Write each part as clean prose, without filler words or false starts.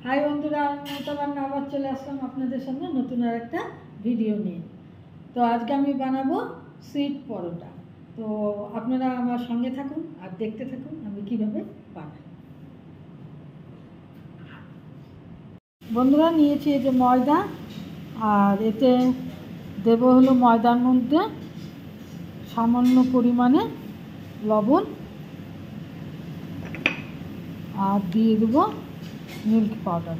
High বন্ধুরা, আমি মমতা রান্না আবার চলে আসলাম আপনাদের সামনে নতুন আর একটা ভিডিও নিয়ে। তো আজকে আমি বানাবো সুইট পরোটা। তো আপনারা আমার সঙ্গে থাকুন আর দেখতে থাকুন আমি কিভাবে বানাই। বন্ধুরা, নিয়েছি এই যে ময়দা, আর এতে দেব হলো ময়দার মধ্যে সামান্য পরিমাণে লবণ, আর দিয়ে দেবো মিল্ক পাউডার।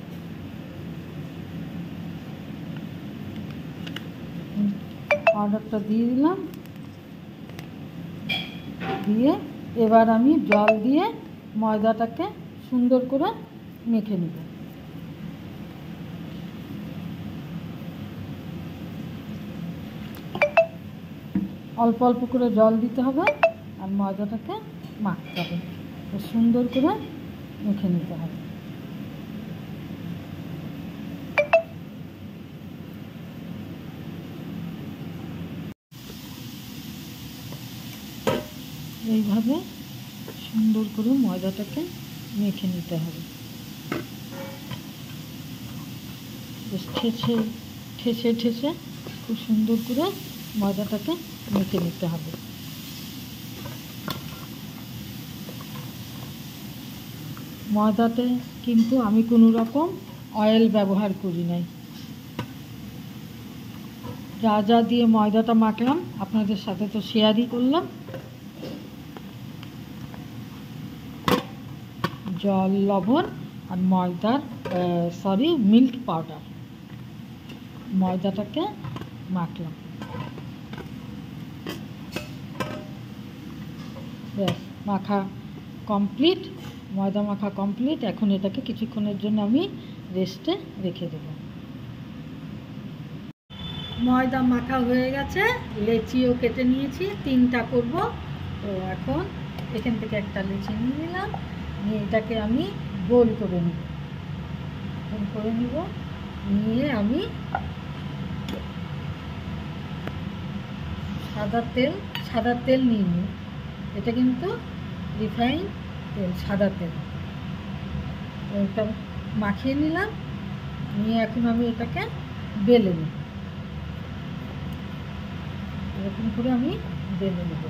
পাউডারটা দিয়ে দিলাম, দিয়ে এবার আমি জল দিয়ে ময়দাটাকে সুন্দর করে মেখে নেব। অল্প অল্প করে জল দিতে হবে আর ময়দাটাকে মাখতে হবে, সুন্দর করে মেখে নিতে হবে। এইভাবে সুন্দর করে ময়দাটাকে মেখে নিতে হবে। ঠেসে ঠেসে ঠেসে খুব সুন্দর করে ময়দাটাকে মেখে নিতে হবে। ময়দাতে কিন্তু আমি কোনো রকম অয়েল ব্যবহার করি নাই। যা যা দিয়ে ময়দাটা মাখলাম আপনাদের সাথে তো শেয়ারই করলাম। জল, লবণ আর মিল্ক পাউডার, ময়দাটাকে মাখলাম। ব্যাস, মাখা কমপ্লিট, ময়দা মাখা কমপ্লিট। এখন এটাকে কিছুক্ষণের জন্য আমি রেস্টে রেখে দেব। ময়দা মাখা হয়ে গেছে, লেচিও কেটে নিয়েছি, 3টা করব। তো এখন এখান থেকে একটা লেচি নিয়ে নিলাম, নিয়ে এটাকে আমি গোল করে নিব। নিয়ে আমি সাদা তেল নিয়ে নিই। এটা কিন্তু রিফাইন তেল, সাদা তেল। এটা মাখিয়ে নিলাম, নিয়ে এখন আমি এটাকে বেলে নিই। এরকম করে আমি বেলে নেব।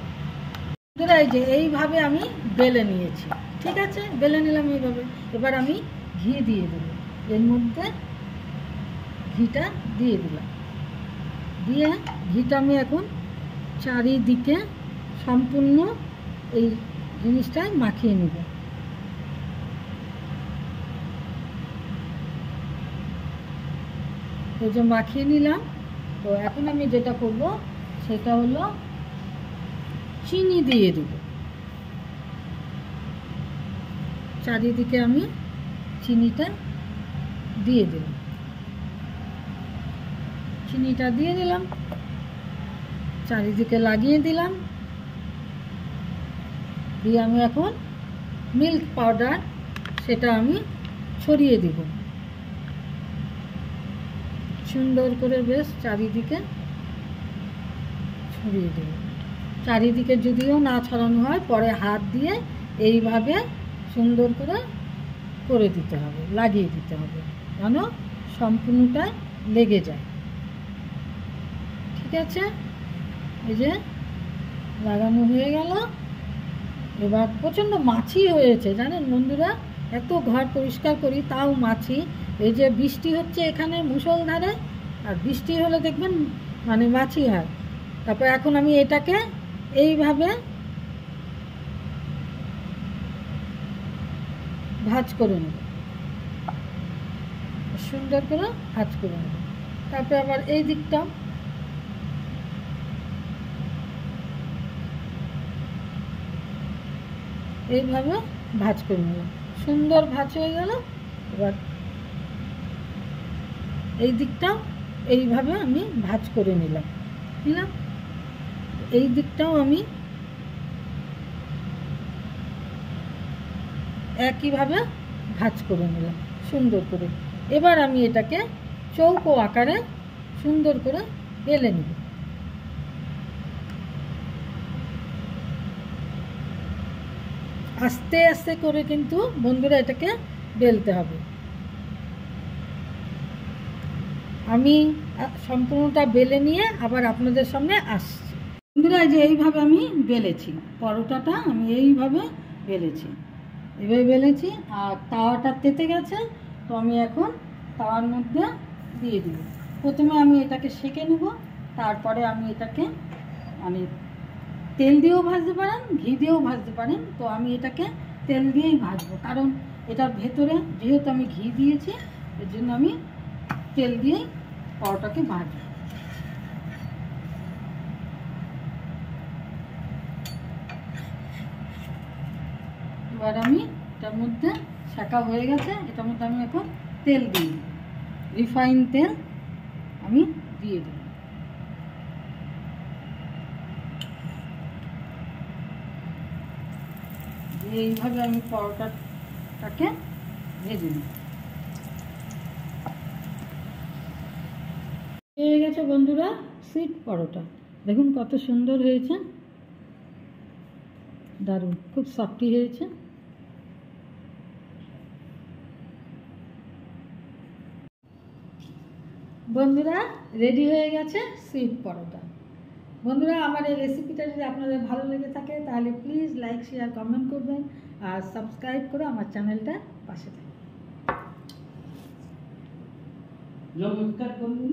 এই যে এইভাবে আমি বেলে নিয়েছি, ঠিক আছে, বেলে নিলাম এইভাবে। এবার আমি ঘি দিয়ে দেবো, এর মধ্যে ঘিটা দিয়ে দিলাম। দিয়ে ঘিটা আমি এখন চারিদিকে সম্পূর্ণ এই জিনিসটায় মাখিয়ে নেব। এই যে মাখিয়ে নিলাম। তো এখন আমি যেটা করব সেটা হলো চিনি দিয়ে দেব। চারিদিকে আমি চিনিটা দিয়ে দিলাম। চিনিটা দিয়ে দিলাম, চারিদিকে লাগিয়ে দিলাম। দিয়ে আমি এখন মিল্ক পাউডার সেটা আমি ছড়িয়ে দিব সুন্দর করে, বেশ চারিদিকে ছড়িয়ে দেব। চারিদিকে যদিও না ছড়ানো হয়, পরে হাত দিয়ে এইভাবে সুন্দর করে দিতে হবে, লাগিয়ে দিতে হবে, যেন সম্পূর্ণটা লেগে যায়। ঠিক আছে, এই যে লাগানো হয়ে গেল। এবার প্রচণ্ড মাছি হয়েছে জানেন বন্ধুরা, এত ঘর পরিষ্কার করি তাও মাছি। এই যে বৃষ্টি হচ্ছে এখানে মুষলধারে, আর বৃষ্টি হলে দেখবেন মানে মাছি হয়। তারপর এখন আমি এটাকে এইভাবে ভাঁজ করে নেব, সুন্দর করে ভাঁজ করে নেব। তারপর আবার এই দিকটা এইভাবে ভাঁজ করে নিলাম, সুন্দর ভাঁজ হয়ে গেল। এবার এই দিকটাও এইভাবে আমি ভাঁজ করে নিলাম। এই দিকটাও আমি একইভাবে ভাঁজ করে নিলাম সুন্দর করে। এবার আমি এটাকে চৌকো আকারে সুন্দর করে বেলে নিব। আস্তে আস্তে করে কিন্তু বন্ধুরা এটাকে বেলতে হবে। আমি সম্পূর্ণটা বেলে নিয়ে আবার আপনাদের সামনে আসছি। বন্ধুরা যে এইভাবে আমি বেলেছি, পরোটাটা আমি এইভাবে বেলেছি, এভাবে বেলেছি। আর তাওয়াটা তেতে গেছে, তো আমি এখন তাওয়ার মধ্যে দিয়ে দিব। প্রথমে আমি এটাকে সেঁকে নেব, তারপরে আমি এটাকে মানে তেল দিয়েও ভাজতে পারেন, ঘি দিয়েও ভাজতে পারেন। তো আমি এটাকে তেল দিয়েই ভাজবো, কারণ এটার ভেতরে যেহেতু আমি ঘি দিয়েছি, এর জন্য আমি তেল দিয়েই পরোটাকে ভাজবো। এবার আমি এটার মধ্যে ছাঁকা হয়ে গেছে, এটার মধ্যে আমি এখন তেল দিই, রিফাইন তেল আমি দিয়ে দিই। এইভাবে আমি পরোটাটাকে ভেজে নিই। হয়ে গেছে বন্ধুরা সুইট পরোটা, দেখুন কত সুন্দর হয়েছে, দারুণ, খুব সফটি হয়েছে। বন্ধুরা রেডি হয়ে গেছে সুইট পরোটা। বন্ধুরা আমার এই রেসিপিটা যদি আপনাদের ভালো লেগে থাকে তাহলে প্লিজ লাইক শেয়ার কমেন্ট করবেন আর সাবস্ক্রাইব করে আমার চ্যানেলটা পাশে থাকবেন। নমস্কার বন্ধু।